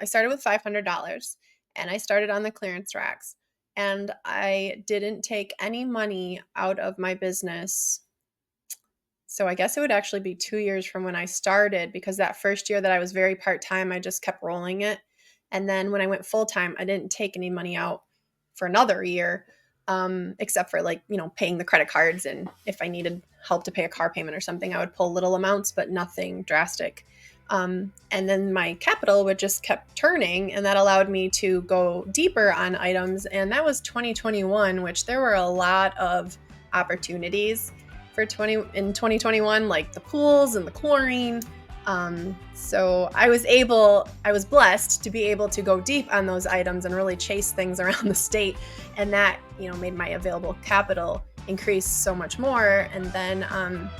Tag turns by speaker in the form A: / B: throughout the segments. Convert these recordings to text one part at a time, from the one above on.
A: I started with $500 and I started on the clearance racks. And I didn't take any money out of my business. So I guess it would actually be 2 years from when I started, because that first year that I was very part-time, I just kept rolling it. And then when I went full-time, I didn't take any money out for another year, except for paying the credit cards. And if I needed help to pay a car payment or something, I would pull little amounts, but nothing drastic. And then my capital would just kept turning, and that allowed me to go deeper on items. And that was 2021, which there were a lot of opportunities for 2021, like the pools and the chlorine. So I was blessed to be able to go deep on those items and really chase things around the state. And that, made my available capital increase so much more. And then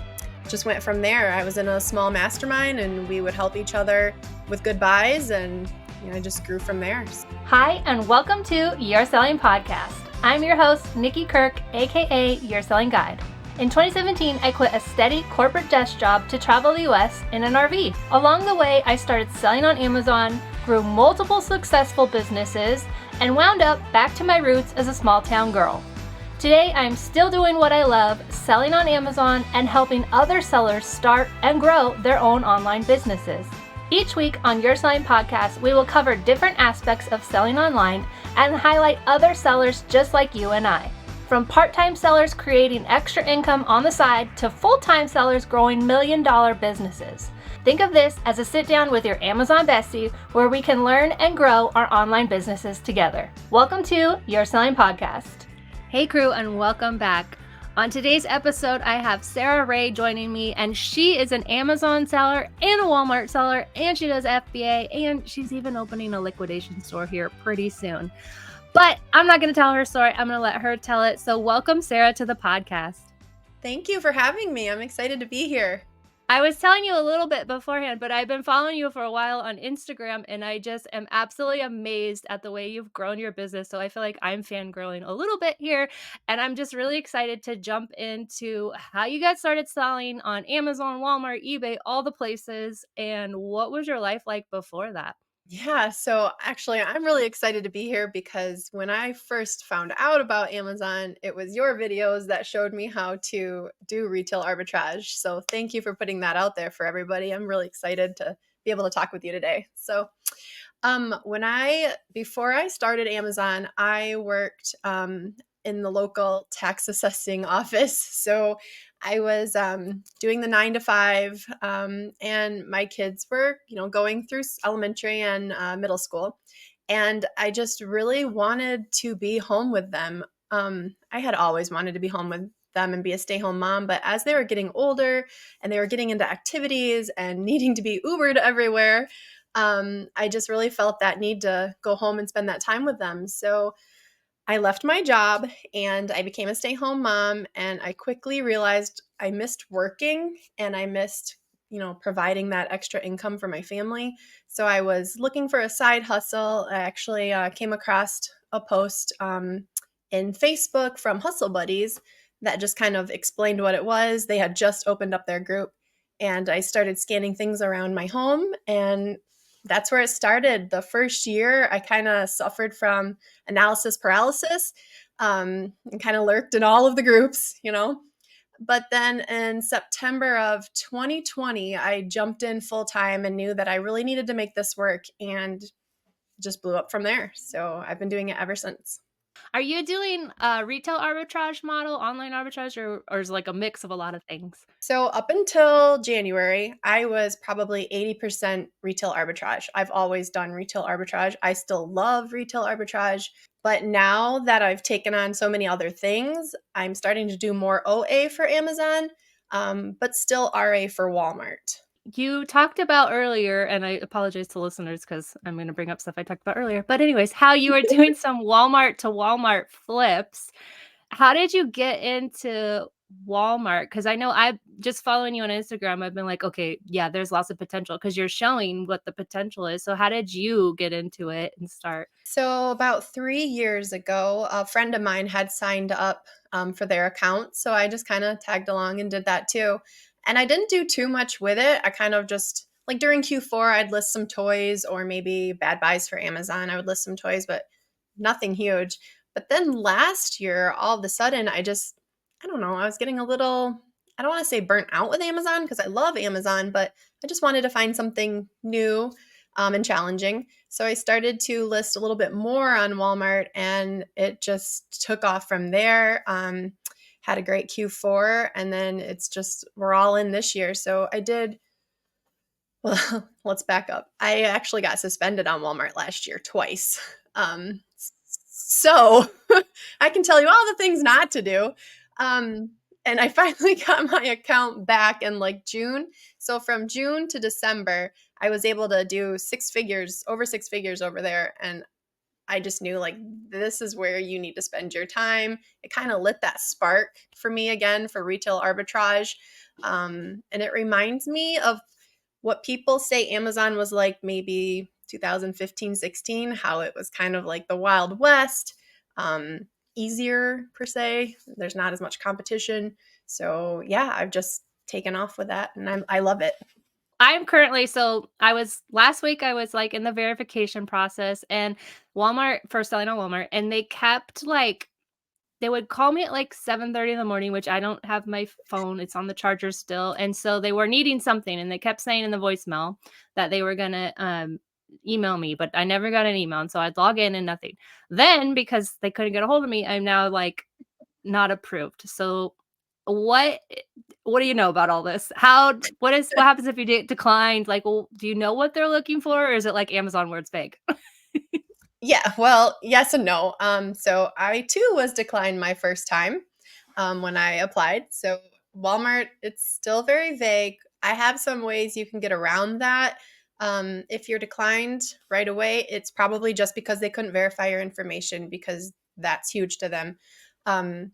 A: just went from there. I was in a small mastermind and we would help each other with good buys, and I just grew from there.
B: Hi, and welcome to Your Selling Podcast. I'm your host, Nikki Kirk, aka Your Selling Guide. In 2017, I quit a steady corporate desk job to travel the US in an RV. Along the way, I started selling on Amazon, grew multiple successful businesses, and wound up back to my roots as a small town girl. Today, I'm still doing what I love, selling on Amazon and helping other sellers start and grow their own online businesses. Each week on Your Selling Podcast, we will cover different aspects of selling online and highlight other sellers just like you and I. From part-time sellers creating extra income on the side to full-time sellers growing million-dollar businesses. Think of this as a sit-down with your Amazon bestie where we can learn and grow our online businesses together. Welcome to Your Selling Podcast. Hey crew, and welcome back. On today's episode, I have Sarah Ray joining me, and she is an Amazon seller and a Walmart seller, and she does FBA, and she's even opening a liquidation store here pretty soon. But I'm not going to tell her story. I'm going to let her tell it. So welcome, Sarah, to the podcast.
A: Thank you for having me. I'm excited to be here.
B: I was telling you a little bit beforehand, but I've been following you for a while on Instagram, and I just am absolutely amazed at the way you've grown your business. So I feel like I'm fangirling a little bit here, and I'm just really excited to jump into how you got started selling on Amazon, Walmart, eBay, all the places, and what was your life like before that?
A: Yeah, so actually, I'm really excited to be here because when I first found out about Amazon, it was your videos that showed me how to do retail arbitrage. So thank you for putting that out there for everybody. I'm really excited to be able to talk with you today. So before I started Amazon, I worked in the local tax assessing office. So I was doing the 9 to 5, and my kids were, going through elementary and middle school. And I just really wanted to be home with them. I had always wanted to be home with them and be a stay-home mom. But as they were getting older and they were getting into activities and needing to be Ubered everywhere, I just really felt that need to go home and spend that time with them. So I left my job and I became a stay-home mom, and I quickly realized I missed working and I missed, providing that extra income for my family. So I was looking for a side hustle. I actually came across a post in Facebook from Hustle Buddies that just kind of explained what it was. They had just opened up their group, and I started scanning things around my home, and that's where it started. The first year, I kind of suffered from analysis paralysis, and kind of lurked in all of the groups, But then in September of 2020, I jumped in full time and knew that I really needed to make this work, and just blew up from there. So I've been doing it ever since.
B: Are you doing a retail arbitrage model, online arbitrage, or is it like a mix of a lot of things?
A: So up until January, I was probably 80% retail arbitrage. I've always done retail arbitrage. I still love retail arbitrage. But now that I've taken on so many other things, I'm starting to do more OA for Amazon, but still RA for Walmart.
B: You talked about earlier, and I apologize to listeners because I'm going to bring up stuff I talked about earlier. But anyways, how you were doing some Walmart to Walmart flips. How did you get into Walmart? Because I know I'm just following you on Instagram. I've been like, okay, yeah, there's lots of potential because you're showing what the potential is. So how did you get into it and start?
A: So about 3 years ago, a friend of mine had signed up for their account. So I just kind of tagged along and did that too. And I didn't do too much with it. I kind of just like during Q4, I'd list some toys or maybe bad buys for Amazon. I would list some toys, but nothing huge. But then last year, all of a sudden, I don't know, I was getting a little, I don't want to say burnt out with Amazon because I love Amazon, but I just wanted to find something new and challenging. So I started to list a little bit more on Walmart and it just took off from there. Had a great Q4 and then it's just, we're all in this year. So I did, well, let's back up. I actually got suspended on Walmart last year twice. So I can tell you all the things not to do. And I finally got my account back in like June. So from June to December, I was able to do over 6 figures over there. And I just knew like this is where you need to spend your time. It kind of lit that spark for me again for retail arbitrage. And it reminds me of what people say Amazon was like maybe 2015, 16, how it was kind of like the Wild West, easier per se. There's not as much competition. So yeah, I've just taken off with that and I love it.
B: I'm currently so I was last week I was like in the verification process and Walmart for selling on Walmart and they kept like they would call me at like 7:30 in the morning, which I don't have my phone. It's on the charger still. And so they were needing something and they kept saying in the voicemail that they were gonna email me, but I never got an email. And so I'd log in and nothing. Then because they couldn't get a hold of me, I'm now like not approved. So what what do you know about all this? What happens if you get declined? Like, well, do you know what they're looking for, or is it like Amazon where it's vague?
A: Yeah, well, yes and no. So I too was declined my first time when I applied. So Walmart, it's still very vague. I have some ways you can get around that. If you're declined right away, it's probably just because they couldn't verify your information because that's huge to them. Um,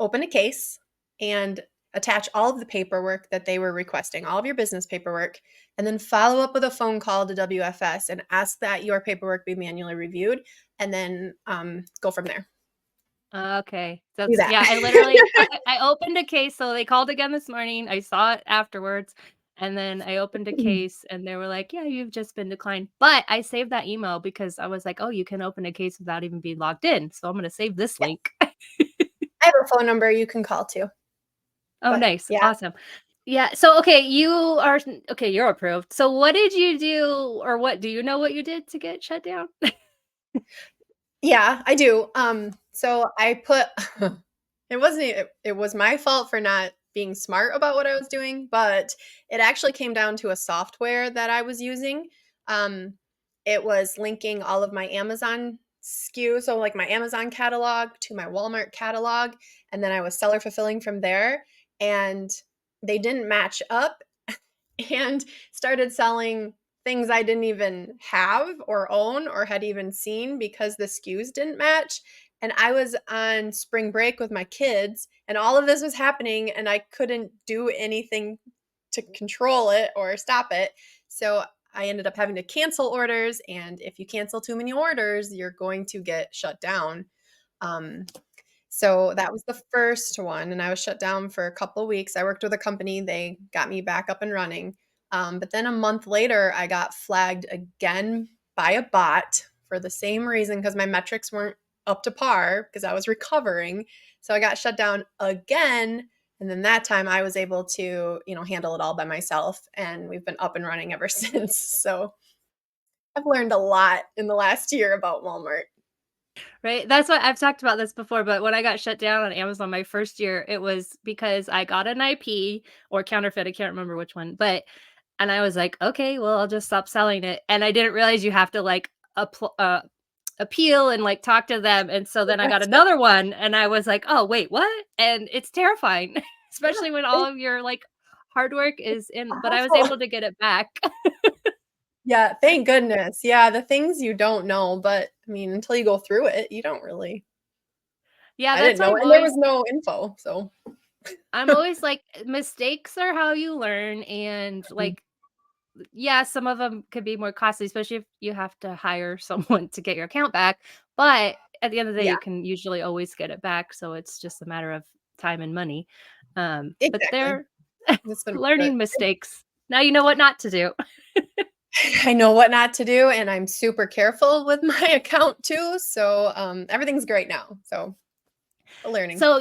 A: Open a case and attach all of the paperwork that they were requesting, all of your business paperwork, and then follow up with a phone call to WFS and ask that your paperwork be manually reviewed, and then go from there.
B: Okay.
A: Do
B: That's
A: that.
B: yeah, I literally I opened a case, so they called again this morning. I saw it afterwards, and then I opened a case and they were like, "Yeah, you've just been declined." But I saved that email because I was like, "Oh, you can open a case without even being logged in." So I'm gonna save this
A: Yeah,
B: link.
A: I have a phone number you can call too.
B: Oh,
A: But
B: nice.
A: yeah,
B: Awesome. Yeah, so okay, okay, you're approved. So what did you do or what do you know what you did to get shut down?
A: yeah, I do. So I put it was my fault for not being smart about what I was doing, but it actually came down to a software that I was using. Um, it was linking all of my Amazon SKUs, so like my Amazon catalog to my Walmart catalog, and then I was seller fulfilling from there, and they didn't match up and started selling things I didn't even have or own or had even seen because the SKUs didn't match. And I was on spring break with my kids, and all of this was happening, and I couldn't do anything to control it or stop it. So I ended up having to cancel orders. And if you cancel too many orders, you're going to get shut down. Um, so that was the first one, and I was shut down for a couple of weeks. I worked with a company, they got me back up and running. But then a month later, I got flagged again by a bot for the same reason because my metrics weren't up to par because I was recovering. So I got shut down again. And then that time I was able to, handle it all by myself. And we've been up and running ever since. So I've learned a lot in the last year about Walmart.
B: Right? That's what I've talked about this before, but when I got shut down on Amazon my first year, it was because I got an IP or counterfeit, I can't remember which one, but and I was like, "Okay, well, I'll just stop selling it." And I didn't realize you have to like appeal and like talk to them. And so then I got
A: Yes.
B: another one and I was like, "Oh, wait, what?" And it's terrifying,
A: Yeah,
B: especially when all
A: it's
B: of your like hard work is
A: a
B: in, but I was
A: hassle.
B: able to get it back.
A: Yeah, thank goodness. Yeah, the things you don't know, but I mean, until you go through it, you don't really.
B: Yeah,
A: I
B: that's
A: didn't
B: why
A: know, and there was no info, so.
B: I'm always like mistakes are how you learn and
A: Mm,
B: like yeah, some of them could be more costly, especially if you have to hire someone to get your account back, but at the end of the day,
A: yeah,
B: you can usually always get it back, so it's just a matter of time and money. But
A: exactly.
B: they're
A: It's been worth
B: learning
A: it.
B: mistakes. Now you know what not to do.
A: I know what not to do, and I'm super careful with my account too. So everything's great now. So learning.
B: So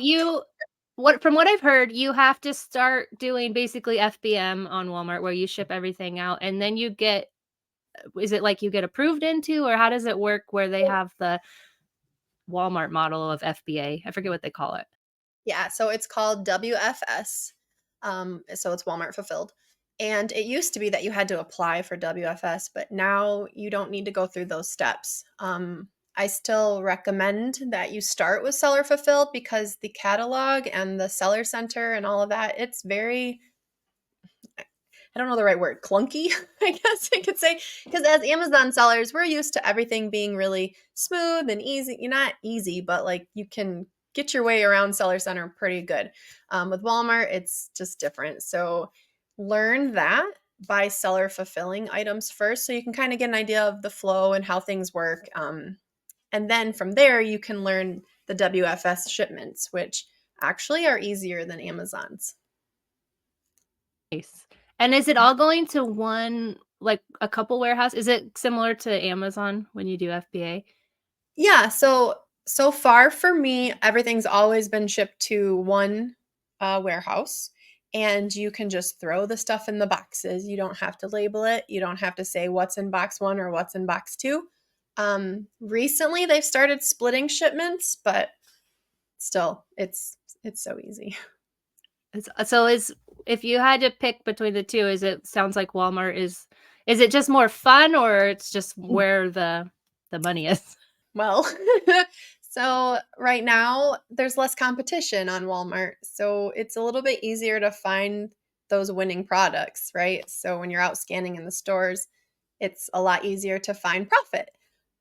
B: from what I've heard, you have to start doing basically FBM on Walmart where you ship everything out and then you get is it like you get approved into or how does it work where they have the Walmart model of FBA? I forget what they call it.
A: Yeah, so it's called WFS. So it's Walmart fulfilled. And it used to be that you had to apply for WFS, but now you don't need to go through those steps. I still recommend that you start with seller fulfilled because the catalog and the seller center and all of that, it's very, I don't know the right word, clunky, I guess I could say. Because as Amazon sellers, we're used to everything being really smooth and easy. You're not easy, but like you can get your way around Seller Center pretty good. With Walmart, it's just different. So learn that by seller fulfilling items first so you can kind of get an idea of the flow and how things work. And then from there, you can learn the WFS shipments, which actually are easier than Amazon's.
B: Nice. And is it all going to one like a couple warehouse? Is it similar to Amazon when you do FBA?
A: Yeah, so far for me, everything's always been shipped to one warehouse, and you can just throw the stuff in the boxes. You don't have to label it. You don't have to say what's in box one or what's in box two. Recently, they've started splitting shipments, but still, it's so easy.
B: So is if you had to pick between the two, is it sounds like Walmart is it just more fun or it's just where the money is?
A: Well, so right now there's less competition on Walmart. So it's a little bit easier to find those winning products, right? So when you're out scanning in the stores, it's a lot easier to find profit.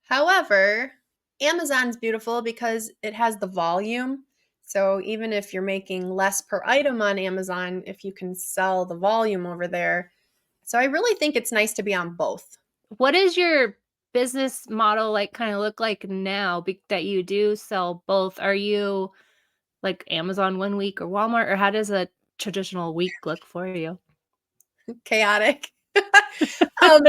A: However, Amazon's beautiful because it has the volume. So even if you're making less per item on Amazon, if you can sell the volume over there. So I really think it's nice to be on both.
B: What is your business model like kind of look like now that you do sell both? Are you like Amazon 1 week or Walmart or how does a traditional week look for you?
A: Chaotic. um,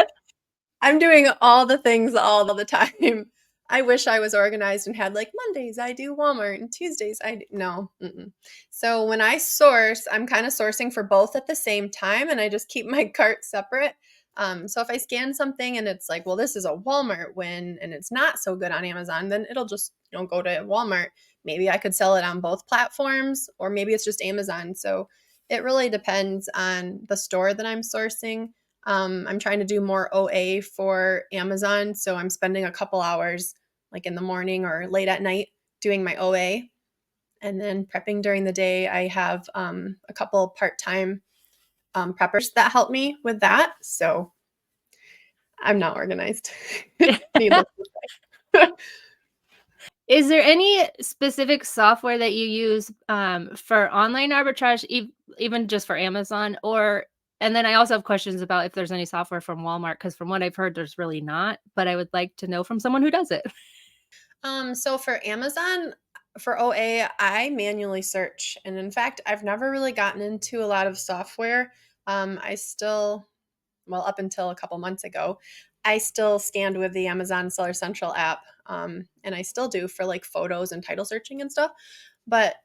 A: I'm doing all the things all the time. I wish I was organized and had like Mondays I do Walmart and Tuesdays I do no. Mm-mm. So when I source, I'm kind of sourcing for both at the same time, and I just keep my cart separate. So if I scan something and it's like, well, this is a Walmart win, and it's not so good on Amazon, then it'll just go to Walmart. Maybe I could sell it on both platforms, or maybe it's just Amazon. So it really depends on the store that I'm sourcing. I'm trying to do more OA for Amazon. So I'm spending a couple hours like in the morning or late at night doing my OA. And then prepping during the day, I have a couple part-time preppers that help me with that. So I'm not organized. Needless to say.
B: Is there any specific software that you use for online arbitrage, even just for Amazon? Or, and then I also have questions about if there's any software from Walmart, because from what I've heard, there's really not, but I would like to know from someone who does it.
A: So for Amazon, for OA, I manually search. And in fact, I've never really gotten into a lot of software. I still, well, up until a couple months ago, I still scanned with the Amazon Seller Central app. And I still do for like photos and title searching and stuff. But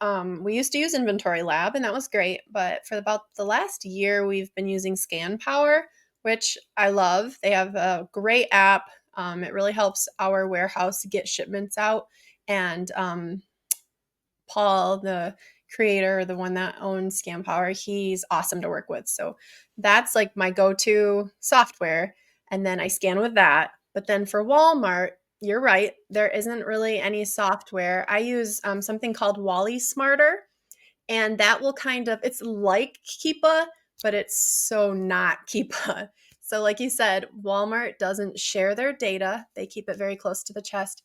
A: we used to use Inventory Lab, and that was great. But for about the last year, we've been using Scan Power, which I love. They have a great app. It really helps our warehouse get shipments out. And Paul, the creator, the one that owns Scan Power, he's awesome to work with. So that's like my go-to software. And then I scan with that. But then for Walmart, you're right, there isn't really any software. I use something called Wally Smarter, and that will kind of, it's like Keepa, but it's so not Keepa. So like you said, Walmart doesn't share their data. They keep it very close to the chest,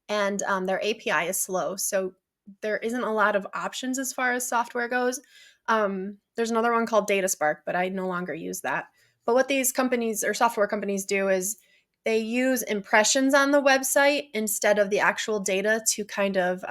A: and their API is slow. So there isn't a lot of options as far as software goes. There's another one called DataSpark, but I no longer use that. But what these companies or software companies do is they use impressions on the website instead of the actual data to kind of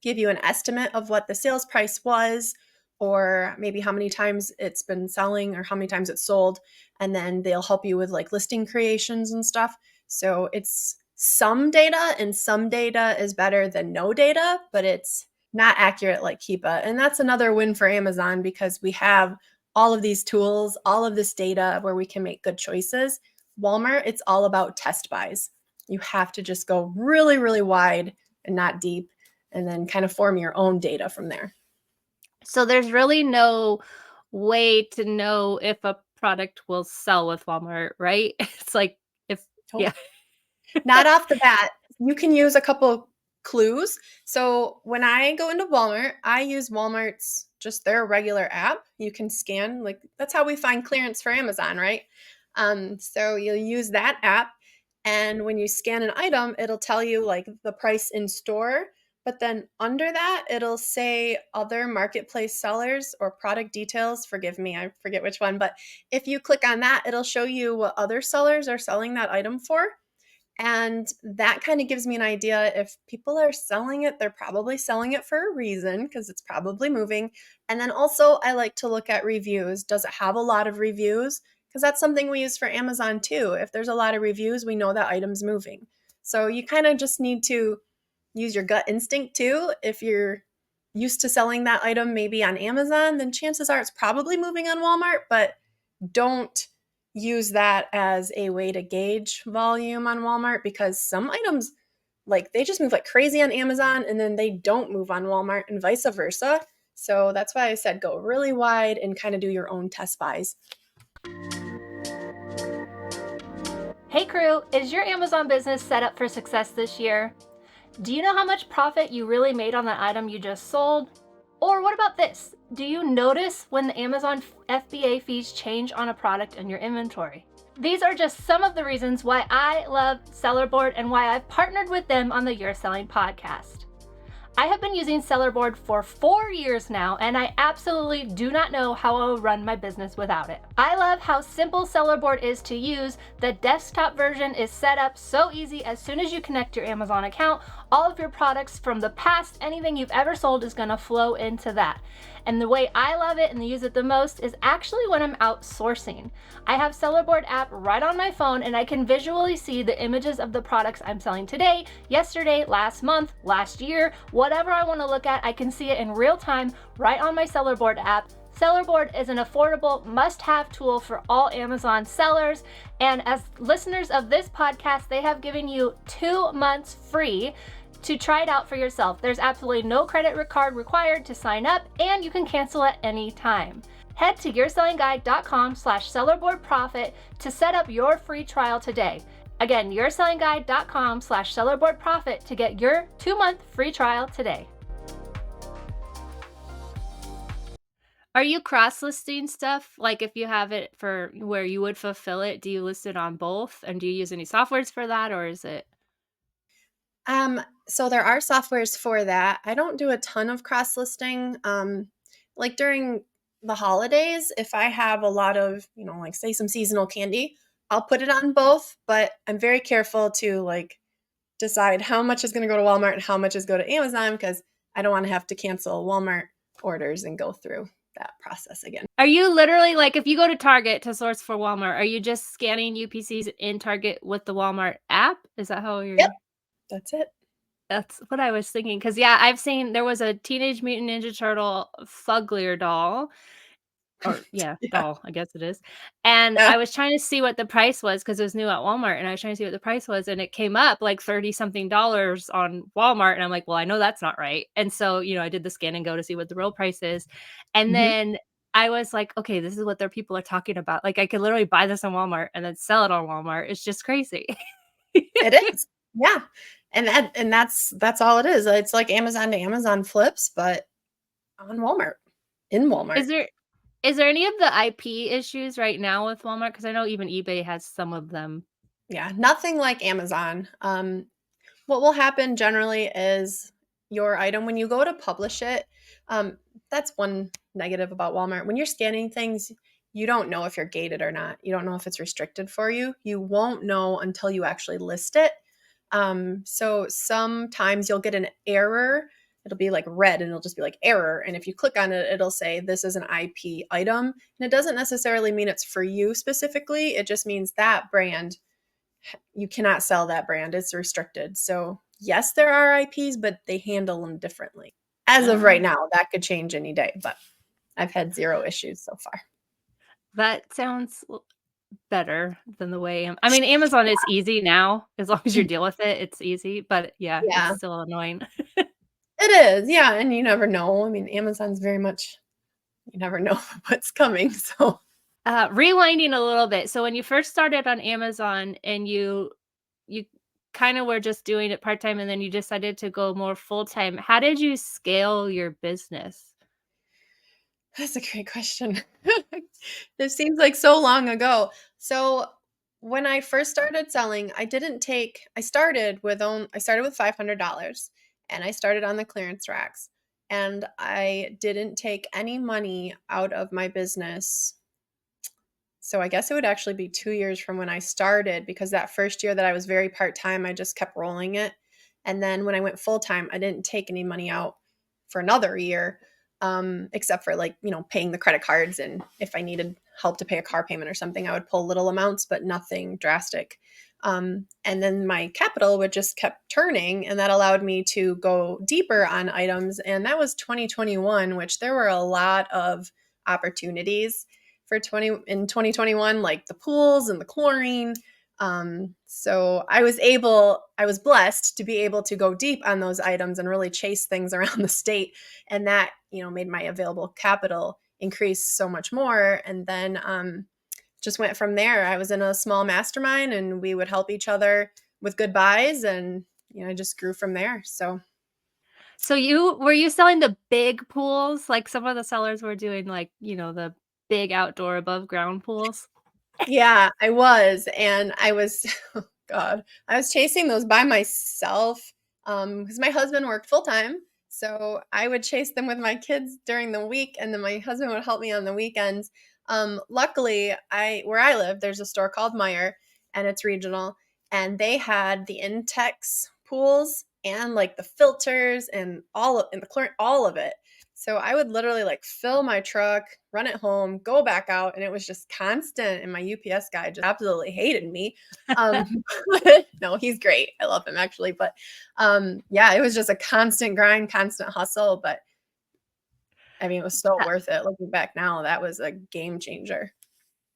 A: give you an estimate of what the sales price was, or maybe how many times it's been selling or how many times it's sold. And then they'll help you with like listing creations and stuff. So it's some data, and some data is better than no data, but it's not accurate like Keepa. And that's another win for Amazon because we have all of these tools, all of this data where we can make good choices. Walmart, it's all about test buys. You have to just go really, really wide and not deep, and then kind of form your own data from there.
B: So there's really no way to know if a product will sell with Walmart, right? It's like if yeah.
A: Not off the bat. You can use a couple clues. So when I go into Walmart, I use Walmart's just their regular app. You can scan, like that's how we find clearance for Amazon, right? So you'll use that app, and when you scan an item, it'll tell you like the price in store. But then under that, it'll say other marketplace sellers or product details. Forgive me, I forget which one. But if you click on that, it'll show you what other sellers are selling that item for. And that kind of gives me an idea if people are selling it, they're probably selling it for a reason because it's probably moving. And then also, I like to look at reviews. Does it have a lot of reviews? Because that's something we use for Amazon too. If there's a lot of reviews, we know that item's moving. So you kind of just need to use your gut instinct too. If you're used to selling that item maybe on Amazon, then chances are it's probably moving on Walmart, but don't use that as a way to gauge volume on Walmart because some items like they just move like crazy on Amazon and then they don't move on Walmart and vice versa. So that's why I said go really wide and kind of do your own test buys.
B: Hey crew, is your Amazon business set up for success this year? Do you know how much profit you really made on the item you just sold? Or what about this? Do you notice when the Amazon FBA fees change on a product in your inventory? These are just some of the reasons why I love Sellerboard and why I've partnered with them on the You're Selling podcast. I have been using Sellerboard for 4 years now, and I absolutely do not know how I will run my business without it. I love how simple Sellerboard is to use. The desktop version is set up so easy. As soon as you connect your Amazon account, all of your products from the past, anything you've ever sold is gonna flow into that. And the way I love it and use it the most is actually when I'm outsourcing. I have Sellerboard app right on my phone and I can visually see the images of the products I'm selling today, yesterday, last month, last year, whatever I want to look at, I can see it in real time right on my Sellerboard app. Sellerboard is an affordable must-have tool for all Amazon sellers. And as listeners of this podcast, they have given you 2 months free to try it out for yourself. There's absolutely no credit card required to sign up, and you can cancel at any time. Head to yoursellingguide.com/sellerboardprofit to set up your free trial today. Again, yoursellingguide.com/sellerboardprofit to get your 2-month free trial today. Are you cross-listing stuff? Like if you have it for where you would fulfill it, do you list it on both? And do you use any softwares for that, or is it?
A: So there are softwares for that. I don't do a ton of cross listing. Like during the holidays, if I have a lot of, like say some seasonal candy, I'll put it on both, but I'm very careful to like decide how much is going to go to Walmart and how much is go to Amazon because I don't want to have to cancel Walmart orders and go through that process again.
B: Are you literally like, if you go to Target to source for Walmart, are you just scanning UPCs in Target with the Walmart app? Is that how you're?
A: Yep, that's it.
B: That's what I was thinking. Cause yeah, I've seen there was a Teenage Mutant Ninja Turtle Fugglier doll. Or yeah, doll, I guess it is. And
A: Yeah.
B: I was trying to see what the price was because it was new at Walmart, and I was trying to see what the price was, and it came up like 30 something dollars on Walmart, and I'm like, well, I know that's not right. And so, I did the scan and go to see what the real price is. And
A: Mhm.
B: then I was like, okay, this is what their people are talking about. Like I could literally buy this on Walmart and then sell it on Walmart. It's just crazy.
A: It is. Yeah. And that's all it is. It's like Amazon to Amazon flips, but on Walmart, in Walmart.
B: Is there any of the IP issues right now with Walmart? Because I know even eBay has some of them.
A: Yeah, nothing like Amazon. What will happen generally is your item, when you go to publish it, um, that's one negative about Walmart. When you're scanning things, you don't know if you're gated or not. You don't know if it's restricted for you. You won't know until you actually list it. So sometimes you'll get an error it'll be like red and it'll just be like error. And if you click on it, it'll say this is an IP item. And it doesn't necessarily mean it's for you specifically. It just means that brand, you cannot sell that brand. It's restricted. So yes, there are IPs, but they handle them differently. As of right now, that could change any day, but I've had zero issues so far.
B: That sounds better than the way I mean, Amazon is easy now. As long as you deal with it, it's easy, but yeah, it's
A: Yeah,
B: still annoying.
A: it is. Yeah, and you never know. I mean, Amazon's very much, you never know what's coming. So
B: Rewinding a little bit, so when you first started on Amazon and you kinda were just doing it part-time and then you decided to go more full-time, how did you scale your business?
A: that's a great question. This seems like so long ago. So when I first started selling, I started with $500 and I started on the clearance racks, and I didn't take any money out of my business. So I guess it would actually be 2 years from when I started, because that first year that I was very part-time, I just kept rolling it. And then when I went full-time, I didn't take any money out for another year, except for like, paying the credit cards. And if I needed help to pay a car payment or something, I would pull little amounts, but nothing drastic. And then my capital would just kept turning, and that allowed me to go deeper on items. And that was 2021, which there were a lot of opportunities for 2021, like the pools and the chlorine. So I was blessed to be able to go deep on those items and really chase things around the state. And that, made my available capital increase so much more. And then just went from there. I was in a small mastermind and we would help each other with good buys, and, I just grew from there. So
B: So were you selling the big pools? Like, some of the sellers were doing, like, the big outdoor above ground pools?
A: yeah, I was, and I was oh god, I was chasing those by myself, because my husband worked full time, so I would chase them with my kids during the week, and then my husband would help me on the weekends. Luckily, I where I live, there's a store called Meijer, and it's regional, and they had the Intex pools and, like, the filters and all of it. So I would literally like fill my truck, run it home, go back out, and it was just constant. And my UPS guy just absolutely hated me. Um, no, he's great. I love him actually, but yeah, it was just a constant grind, constant hustle. But I mean, it was so
B: That
A: worth it. Looking back now, that was a game changer.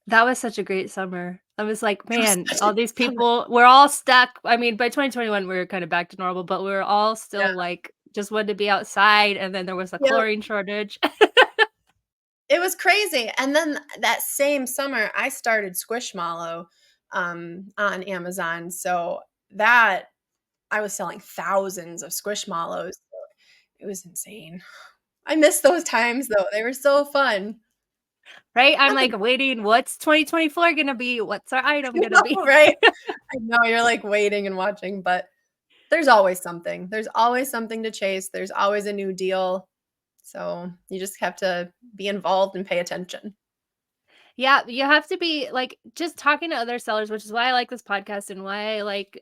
B: that was such a great summer. I was like,
A: It was
B: "Man,
A: such a
B: all these
A: summer.
B: people we're all stuck." I mean, by 2021, we were kinda back to normal, but we were all
A: Yeah.
B: still, like, just wanted to be outside, and then there was a
A: Yep.
B: chlorine shortage.
A: It was crazy. And then that same summer, I started Squishmallow on Amazon. So that I was selling thousands of Squishmallows. It was insane. I miss those times though, they were so fun.
B: Right? I'm,
A: Not the
B: like, waiting, "What's 2024 gonna be? What's our item
A: I
B: gonna be?"
A: know, right? I know, you're, like, waiting and watching, but there's always something. There's always something to chase, there's always a new deal, so you just have to be involved and pay attention.
B: Yeah, you have to be like just talking to other sellers, which is why I like this podcast and why I like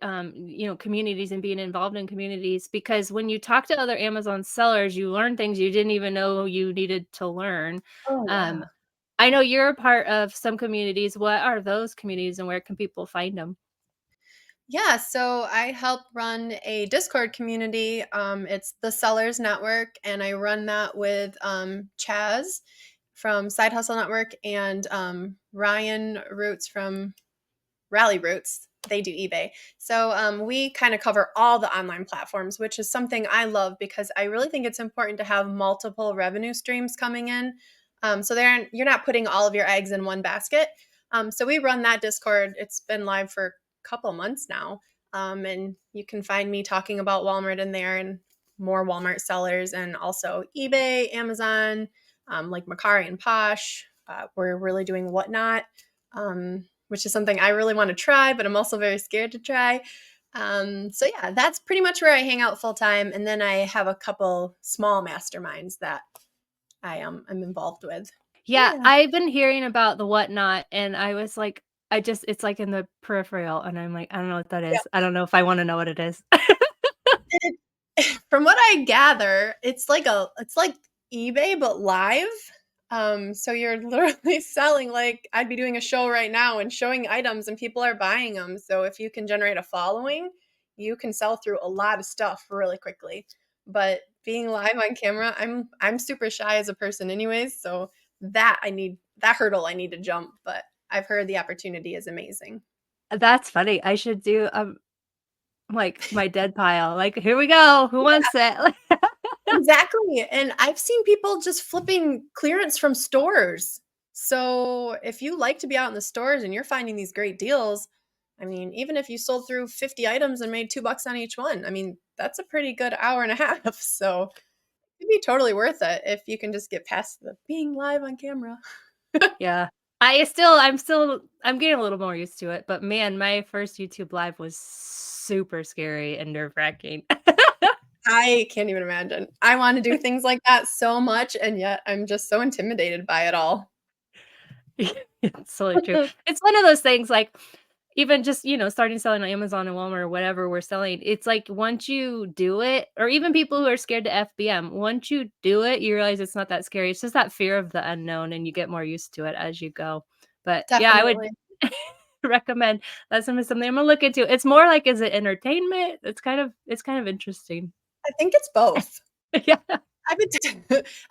B: communities and being involved in communities, because when you talk to other Amazon sellers, you learn things you didn't even know you needed to learn.
A: Oh,
B: Um,
A: yeah.
B: I know you're a part of some communities. What are those communities and where can people find them?
A: Yeah, so I help run a Discord community. It's the Sellers Network, and I run that with Chaz from Side Hustle Network and Ryan Roots from Rally Roots. They do eBay. So we kind of cover all the online platforms, which is something I love because I really think it's important to have multiple revenue streams coming in. So you're not putting all of your eggs in one basket. So we run that Discord. It's been live for a couple months now. And you can find me talking about Walmart in there and more Walmart sellers, and also eBay, Amazon, like Macari and Posh. We're really doing Whatnot. Which is something I really want to try, but I'm also very scared to try. So yeah, that's pretty much where I hang out full time, and then I have a couple small masterminds that I'm involved with.
B: Yeah,
A: Yeah,
B: I've been hearing about the whatnot, and I was like, it's like in the peripheral, and I'm like, I don't know what that
A: yeah.
B: is. I don't know if I want to know what it is.
A: It, From what I gather, it's like eBay but live. So you're literally selling, like I'd be doing a show right now and showing items and people are buying them. So if you can generate a following, you can sell through a lot of stuff really quickly. But being live on camera, I'm super shy as a person anyways, so that hurdle I need to jump, but I've heard the opportunity is amazing.
B: That's funny. I should do, like, my dead pile. Like, "Here we go. Who wants it?"
A: Exactly, and I've seen people just flipping clearance from stores. So, if you like to be out in the stores and you're finding these great deals, I mean, even if you sold through 50 items and made 2 bucks on each one, I mean, that's a pretty good hour and a half, so it'd be totally worth it if you can just get past the being live on camera.
B: Yeah. I'm getting a little more used to it, but man, my first YouTube live was super scary and nerve-wracking.
A: I can't even imagine. I wanna do things like that so much, and yet I'm just so intimidated by it all.
B: It's totally true. It's one of those things, like, even just, starting selling on Amazon and Walmart or whatever we're selling, it's like once you do it, or even people who are scared to FBM, once you do it, you realize it's not that scary. It's just that fear of the unknown, and you get more used to it as you go. But yeah, I would
A: Definitely.
B: recommend that's something I'm gonna look into. It's more like, is it entertainment? It's kind of interesting.
A: I think it's both.
B: Yeah.
A: I've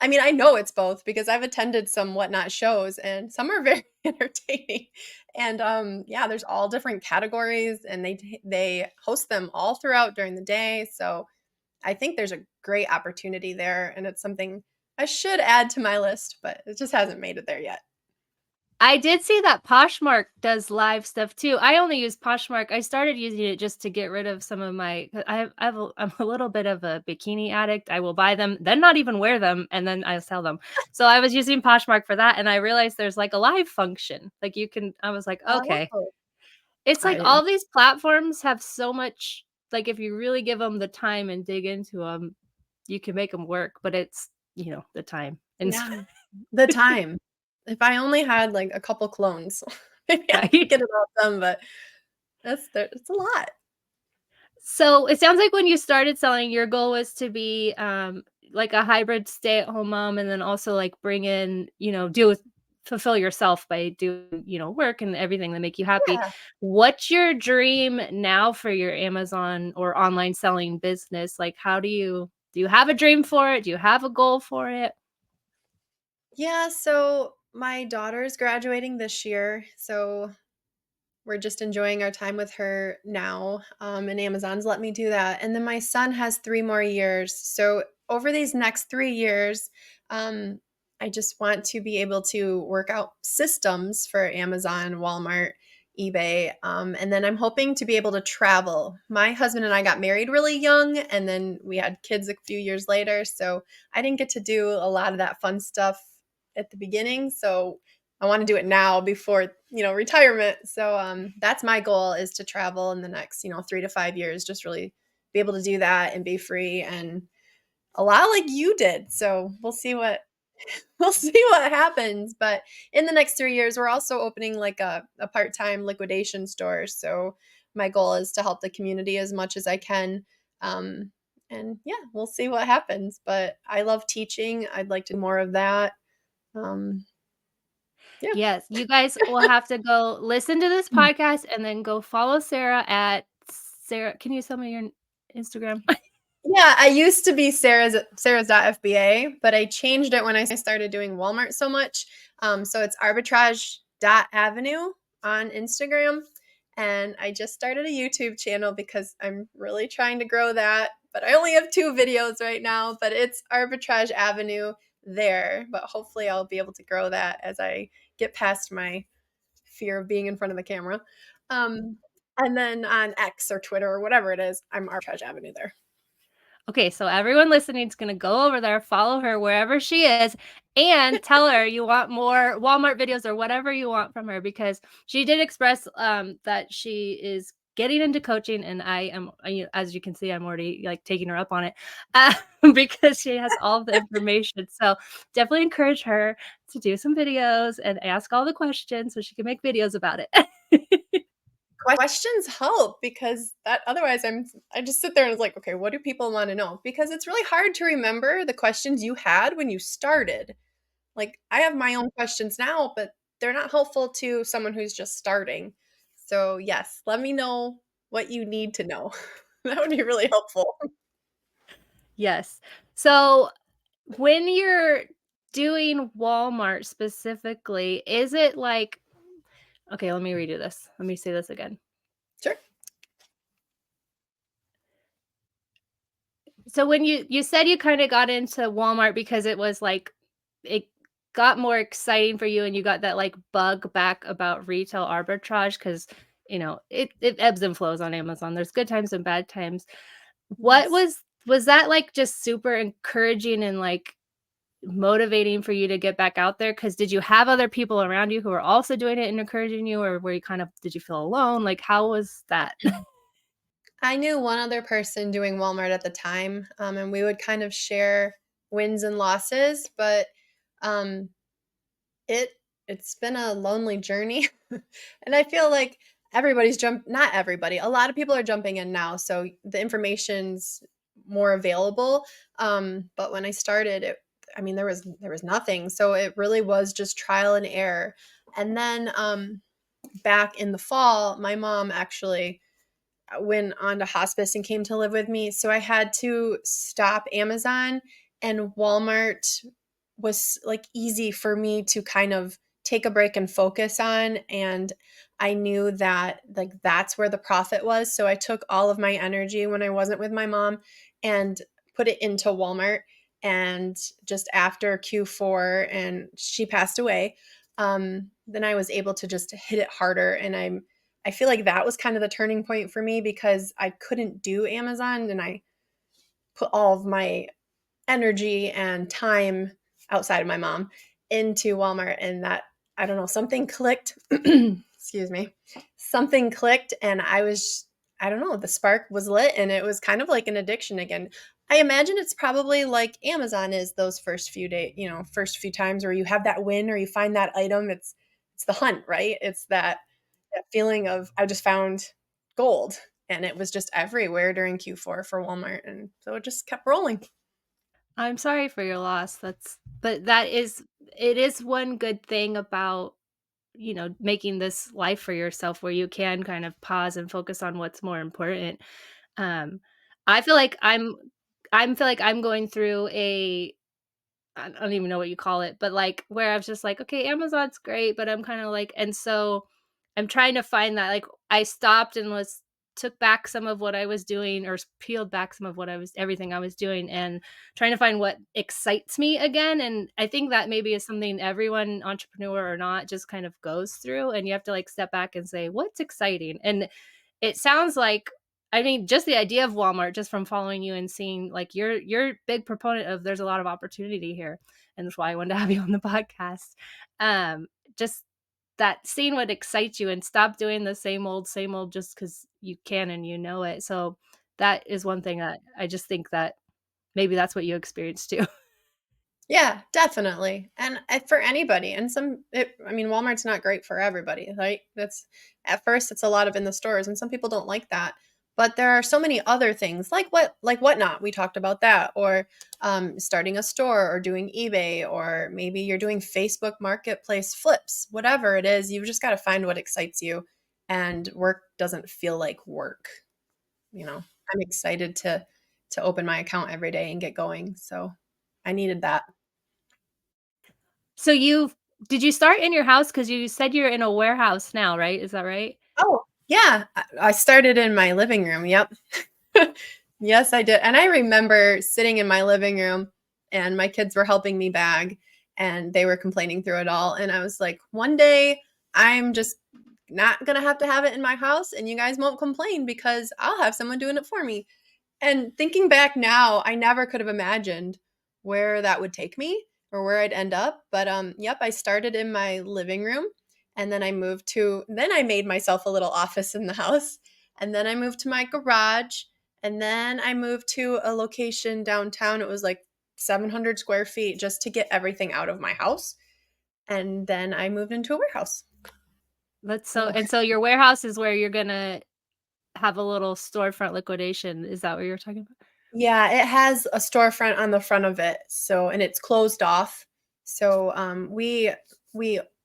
A: I mean, I know it's both because I've attended some whatnot shows and some are very entertaining. And yeah, there's all different categories and they host them all throughout during the day. So I think there's a great opportunity there and it's something I should add to my list, but it just hasn't made it there yet.
B: I did see that Poshmark does live stuff too. I only use Poshmark. I started using it just to get rid of some of my 'cause I'm a little bit of a bikini addict. I will buy them, then not even wear them, and then I sell them. So I was using Poshmark for that, and I realized there's like a live function. Like I was like, okay.
A: Oh,
B: It's like
A: I
B: all these platforms have so much, like if you really give them the time and dig into them, you can make them work, but it's, the time. And
A: yeah, the time. If I only had like a couple clones, maybe I could
B: right.
A: get it all done, but it's a lot.
B: So, it sounds like when you started selling, your goal was to be, like a hybrid stay-at-home mom and then also, like, bring in, fulfill yourself by doing, work and everything that make you happy.
A: Yeah.
B: What's your dream now for your Amazon or online selling business? Like, how do you have a dream for it? Do you have a goal for it?
A: Yeah, so my daughter's graduating this year, so we're just enjoying our time with her now, and Amazon's let me do that. And then my son has 3 more years. So over these next 3 years, um, I just want to be able to work out systems for Amazon, Walmart, eBay, and then I'm hoping to be able to travel. My husband and I got married really young, and then we had kids a few years later, so I didn't get to do a lot of that fun stuff at the beginning. So I want to do it now before, retirement. So that's my goal is to travel in the next, 3 to 5 years, just really be able to do that and be free and a lot like you did. So we'll see what we'll see what happens. But in the next 3 years, we're also opening like a part-time liquidation store. So my goal is to help the community as much as I can. Um, and yeah, we'll see what happens. But I love teaching. I'd like to do more of that. Um, yeah.
B: Yes, you guys will have to go listen to this podcast and then go follow Sarah at Sarah, can you tell me your Instagram?
A: Yeah, I used to be Sarah's FBA, but I changed it when I started doing Walmart so much. So it's arbitrage.avenue on Instagram. And I just started a YouTube channel because I'm really trying to grow that. But I only have 2 videos right now, but it's Arbitrage Avenue there. But hopefully I'll be able to grow that as I get past my fear of being in front of the camera. Um, and then on X or Twitter or whatever it is, I'm Arbitrage Avenue there.
B: Okay, so everyone listening is gonna go over there, follow her wherever she is, and tell her you want more Walmart videos or whatever you want from her because she did express that she is getting into coaching, and as you can see, I'm already like taking her up on it because she has all the information. So definitely encourage her to do some videos and ask all the questions so she can make videos about it.
A: questions help because that otherwise I just sit there and it's like, okay, what do people want to know? Because it's really hard to remember the questions you had when you started. Like I have my own questions now, but they're not helpful to someone who's just starting. So, yes, let me know what you need to know. That would be really helpful.
B: Yes. So when you're doing Walmart specifically, is it like okay, let me redo this. Let me say this again.
A: Sure.
B: So when you said you kinda got into Walmart because it was, like it got more exciting for you and you got that, like, bug back about retail arbitrage because it ebbs and flows on Amazon. There's good times and bad times. What
A: Yes.
B: was that, like, just super encouraging and, like, motivating for you to get back out there? Because did you have other people around you who were also doing it and encouraging you, or were you kind of did you feel alone? Like, how was that?
A: I knew one other person doing Walmart at the time, and we would kind of share wins and losses, but um, it it's been a lonely journey, and I feel like not everybody, a lot of people are jumping in now, so the information's more available. But when I started, I mean, there was nothing, so it really was just trial and error. And then back in the fall, my mom actually went on to hospice and came to live with me. So I had to stop Amazon, and Walmart was like easy for me to kind of take a break and focus on. And I knew that like that's where the profit was. So I took all of my energy when I wasn't with my mom and put it into Walmart. And just after Q4 and she passed away, then I was able to just hit it harder. And I feel like that was kind of the turning point for me because I couldn't do Amazon and I put all of my energy and time outside of my mom into Walmart, and that I don't know, something clicked. Excuse me. Something clicked and I don't know, the spark was lit and it was kind of like an addiction again. I imagine it's probably like Amazon is those first few days, first few times where you have that win or you find that item. It's the hunt, right? It's that feeling of I just found gold and it was just everywhere during Q4 for Walmart, and so it just kept rolling.
B: I'm sorry for your loss. But that is it is one good thing about, making this life for yourself where you can kind of pause and focus on what's more important. Um, I feel like I'm feel like I'm going through I don't even know what you call it, but, like, where I was just like, "Okay, Amazon's great," but I'm kinda like and so I'm trying to find that, like, I stopped and was took back some of what I was doing or peeled back some of what I was everything I was doing and trying to find what excites me again, and I think that maybe is something everyone, entrepreneur or not, just kind of goes through, and you have to, like, step back and say, "What's exciting?" And it sounds like I mean, just the idea of Walmart, just from following you and seeing like you're a big proponent of there's a lot of opportunity here, and that's why I wanted to have you on the podcast. Um, just that seeing what excites you and stop doing the same old just because you can and you know it. So that is one thing that I just think that maybe that's what you experienced too.
A: Yeah, definitely. And for anybody, and I mean, Walmart's not great for everybody, right? That's at first it's a lot of in the stores, and some people don't like that. But there are so many other things, like whatnot. We talked about that, or starting a store, or doing eBay, or maybe you're doing Facebook Marketplace flips. Whatever it is, you've just got to find what excites you, and work doesn't feel like work. I'm excited to open my account every day and get going. So I needed that.
B: So you did you start in your house because you said you're in a warehouse now, right? Is that right?
A: Oh, yeah. I started in my living room. Yep. Yes, I did. And I remember sitting in my living room and my kids were helping me bag and they were complaining through it all. And I was like, one day I'm just not going to have it in my house and you guys won't complain because I'll have someone doing it for me. And thinking back now, I never could have imagined where that would take me or where I'd end up. But yep, I started in my living room and then I made myself a little office in the house. And then I moved to my garage. And then I moved to a location downtown. It was like 700 square feet just to get everything out of my house. And then I moved into a warehouse.
B: So your warehouse is where you're gonna have a little storefront liquidation. Is that what you're talking about?
A: Yeah, it has a storefront on the front of it, so and it's closed off. So, we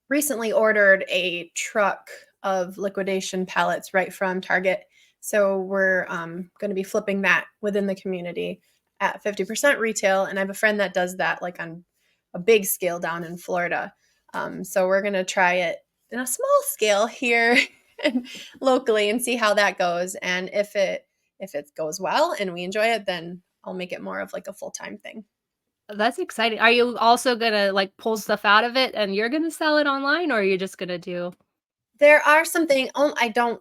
A: recently ordered a truck of liquidation pallets right from Target. So we're gonna be flipping that within the community at 50% retail, and I have a friend that does that like on a big scale down in Florida. So we're gonna try it in a small scale here and locally and see how that goes. And if it goes well and we enjoy it, then I'll make it more of like a full-time thing.
B: That's exciting. Are you also gonna, like, pull stuff out of it and you're gonna sell it online, or are you just gonna do
A: There are something I don't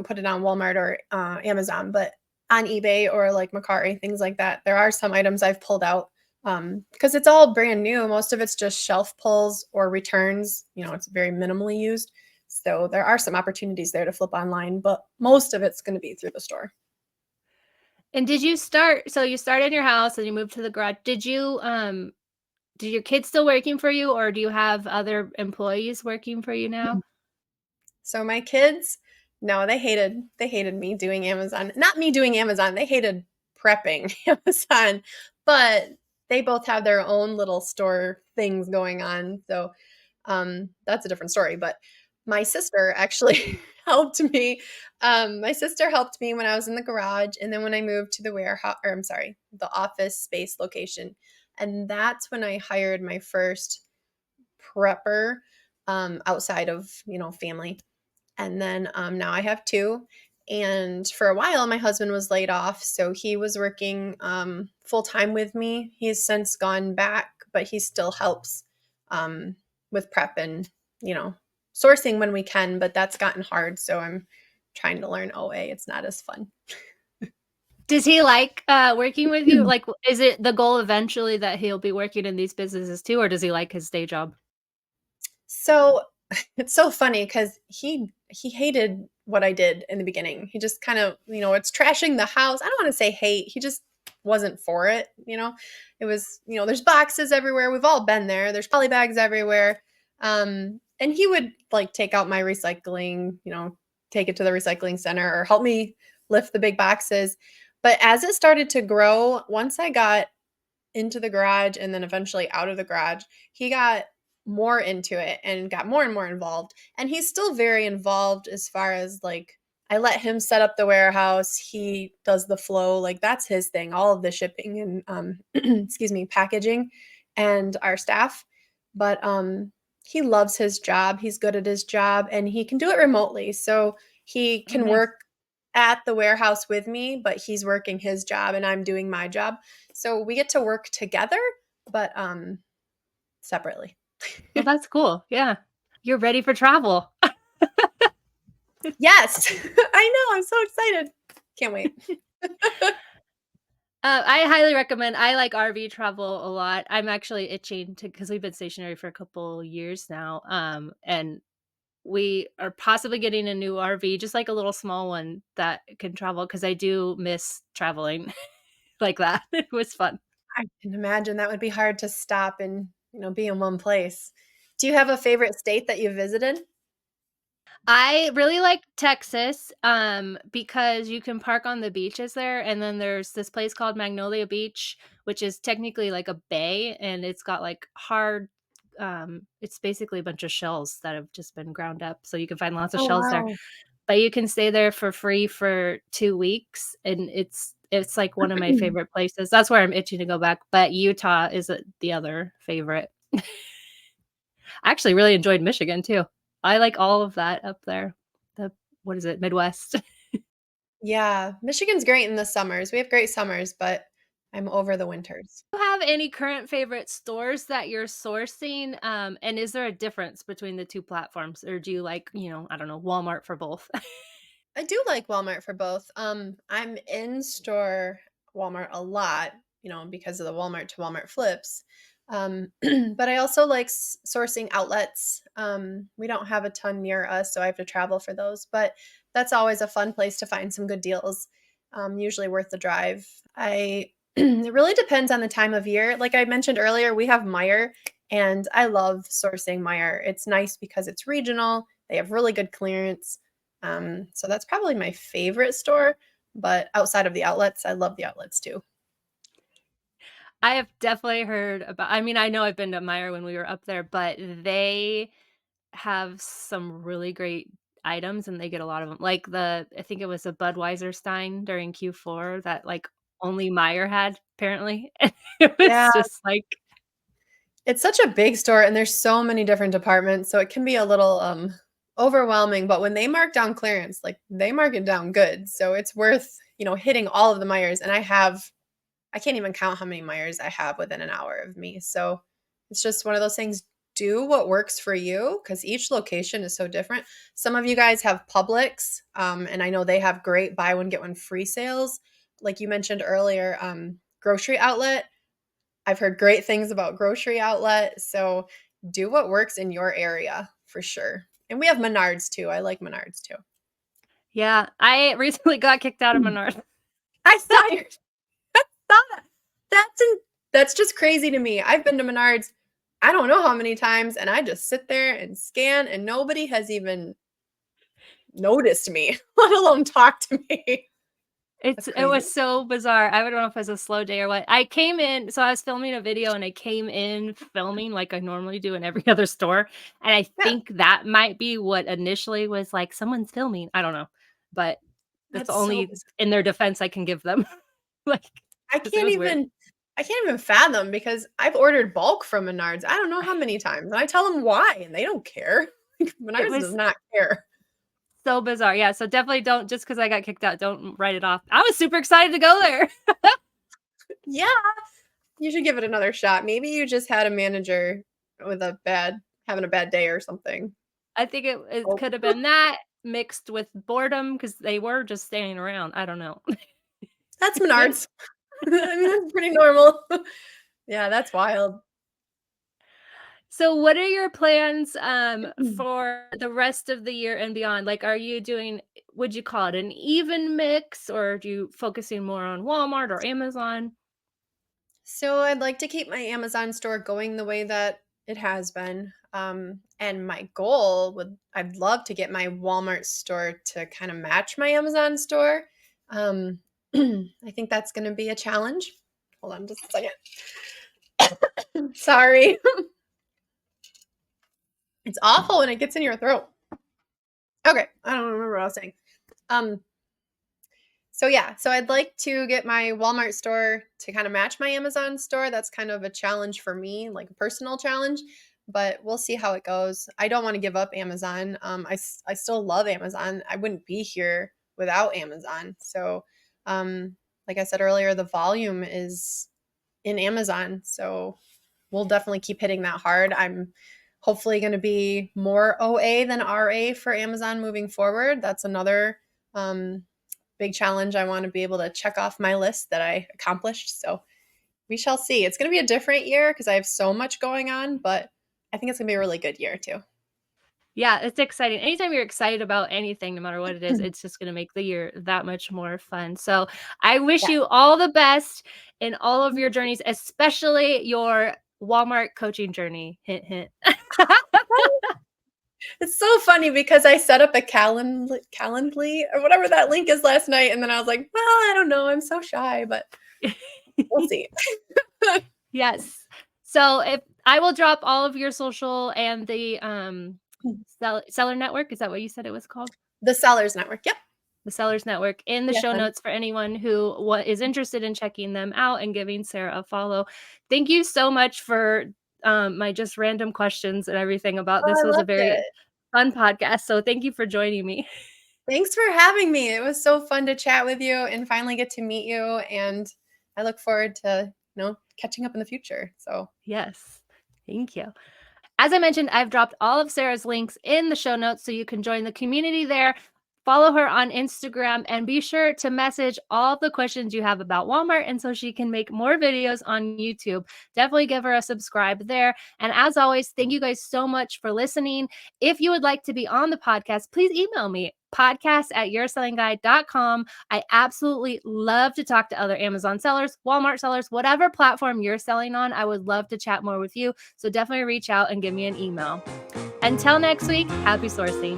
A: put it on Walmart or Amazon, but on eBay or like Mercari, things like that. There are some items I've pulled out because it's all brand new. Most of it's just shelf pulls or returns. It's very minimally used. So there are some opportunities there to flip online, but most of it's going to be through the store.
B: And did you start so you started in your house and you moved to the garage. Did your kids still working for you, or do you have other employees working for you now?
A: So my kids, no, they hated me doing Amazon. Not me doing Amazon. They hated prepping Amazon, but they both have their own little store things going on. So that's a different story. But my sister actually helped me. My sister helped me when I was in the garage, and then when I moved to the warehouse, or I'm sorry, the office space location, and that's when I hired my first prepper outside of family. And then now I have two. And for a while, my husband was laid off. So he was working full time with me. He's since gone back, but he still helps with prep and, you know, sourcing when we can. But that's gotten hard. So I'm trying to learn OA. It's not as fun.
B: Does he like, working with you? Like, is it the goal eventually that he'll be working in these businesses too, or does he like his day job?
A: So it's so funny because he hated what I did in the beginning. He just kind of, it's trashing the house. I don't want to say hate. He just wasn't for it. It was, there's boxes everywhere. We've all been there. There's poly bags everywhere. And he would like take out my recycling, take it to the recycling center or help me lift the big boxes. But as it started to grow, once I got into the garage and then eventually out of the garage, he got more into it and got more and more involved. And he's still very involved as far as like I let him set up the warehouse. He does the flow, like that's his thing, all of the shipping and excuse me, packaging and our staff. But he loves his job. He's good at his job and he can do it remotely. So he
B: Oh,
A: can
B: nice.
A: work at the warehouse with me, but he's working his job and I'm doing my job. So we get to work together, but separately.
B: Well, that's cool. Yeah. You're ready for travel.
A: Yes, I know. I'm so excited. Can't wait.
B: I highly recommend. I like RV travel a lot. I'm actually itching to because we've been stationary for a couple years now. And we are possibly getting a new RV, just like a little small one that can travel because I do miss traveling like that. It was fun.
A: I can imagine that would be hard to stop and be in one place. Do you have a favorite state that you visited?
B: I really like Texas, because you can park on the beaches there, and then there's this place called Magnolia Beach, which is technically like a bay, and it's got like hard, it's basically a bunch of shells that have just been ground up, so you can find lots of
A: Oh,
B: shells there.
A: wow.
B: But you can stay there for free for 2 weeks, and it's like one of my favorite places. That's where I'm itching to go back, but Utah is, the other favorite. I actually really enjoyed Michigan too. I like all of that up there. The what is it? Midwest.
A: Yeah, Michigan's great in the summers. We have great summers, but I'm over the winters.
B: Do you have any current favorite stores that you're sourcing? And is there a difference between the 2 platforms, or do you like, I don't know, Walmart for both?
A: I do like Walmart for both. I'm in store Walmart a lot, because of the Walmart to Walmart flips. But I also like sourcing outlets. We don't have a ton near us, so I have to travel for those. But that's always a fun place to find some good deals. Usually worth the drive. I it really depends on the time of year. Like I mentioned earlier, we have Meyer, and I love sourcing Meyer. It's nice because it's regional. They have really good clearance. So that's probably my favorite store. But outside of the outlets, I love the outlets too.
B: I have definitely heard about, I mean, I know I've been to Meijer when we were up there, but they have some really great items and they get a lot of them. Like I think it was a Budweiser Stein during Q4 that like only Meijer had apparently. And it
A: Yeah,
B: was just like
A: it's such a big store and there's so many different departments, so it can be a little overwhelming, but when they mark down clearance, like they mark it down good. So it's worth, hitting all of the Meijers. And I can't even count how many Meijers I have within an hour of me. So it's just one of those things. Do what works for you because each location is so different. Some of you guys have Publix, and I know they have great buy one, get one free sales. Like you mentioned earlier, grocery outlet. I've heard great things about grocery outlet. So do what works in your area for sure. And we have Menards too. I like Menards too.
B: yeah, I recently got kicked out of Menards.
A: I saw your that. That's just crazy to me. I've been to Menards, I don't know how many times, and I just sit there and scan, and nobody has even noticed me, let alone talk to me. That's
B: It
A: crazy.
B: was so bizarre. I don't know if it was a slow day or what. I came in, so I was filming a video and I came in filming like I normally do in every other store. And I
A: Yeah,
B: think that might be what initially was like, someone's filming. I don't know. But that's the
A: that's so
B: only
A: bizarre.
B: in their defense I can give them. Like,
A: I
B: because it
A: can't
B: was weird.
A: even I can't even fathom because I've ordered bulk from Menards. I don't know how many times, and I tell them why, and they don't care.
B: It
A: Menards does
B: was
A: not care.
B: so bizarre. Yeah. So definitely don't, just because I got kicked out, don't write it off. I was super excited to go there.
A: Yeah, you should give it another shot. Maybe you just had a manager with having a bad day or something.
B: I think it
A: Oh,
B: could have been that mixed with boredom because they were just standing around. I don't know.
A: that's Menards. I mean, that's pretty normal. Yeah, that's wild.
B: So what are your plans, for the rest of the year and beyond? Like, are you doing, would you call it an even mix, or do you focusing more on Walmart or Amazon?
A: So I'd like to keep my Amazon store going the way that it has been. And my goal I'd love to get my Walmart store to kind of match my Amazon store. Um, I think that's going to be a challenge. Hold on just a second. Sorry. It's awful when it gets in your throat. Okay, I don't remember what I was saying. Um, so yeah, so I'd like to get my Walmart store to kind of match my Amazon store. That's kind of a challenge for me, like a personal challenge, but we'll see how it goes. I don't want to give up Amazon. I still love Amazon. I wouldn't be here without Amazon. So, like I said earlier, the volume is in Amazon. So we'll definitely keep hitting that hard. I'm hopefully going to be more OA than RA for Amazon moving forward. That's another big challenge I want to be able to check off my list that I accomplished. So we shall see. It's going to be a different year because I have so much going on, but I think it's going to be a really good year too.
B: Yeah, it's exciting. Anytime you're excited about anything, no matter what it is, it's just gonna make the year that much more fun. So I wish
A: Yeah.
B: you all the best in all of your journeys, especially your Walmart coaching journey. Hint, hint.
A: It's so funny because I set up a Calendly or whatever that link is last night, and then I was like, well, I don't know. I'm so shy, but we'll see.
B: Yes. So if I will drop all of your social and the seller network, is that what you said it was called?
A: The Sellers Network. Yep.
B: The Sellers Network in the
A: Yes.
B: show notes for anyone who is interested in checking them out and giving Sarah a follow. Thank you so much for my just random questions and everything about
A: Oh,
B: this.
A: I
B: Was a
A: loved
B: very
A: it.
B: fun podcast. So thank you for joining me.
A: Thanks for having me. It was so fun to chat with you and finally get to meet you. And I look forward to, catching up in the future. So
B: Yes. Thank you. As I mentioned, I've dropped all of Sarah's links in the show notes so you can join the community there. Follow her on Instagram and be sure to message all the questions you have about Walmart and so she can make more videos on YouTube. Definitely give her a subscribe there. And as always, thank you guys so much for listening. If you would like to be on the podcast, please email me podcast@yoursellingguide.com. I absolutely love to talk to other Amazon sellers, Walmart sellers, whatever platform you're selling on. I would love to chat more with you. So definitely reach out and give me an email. Until next week, happy sourcing.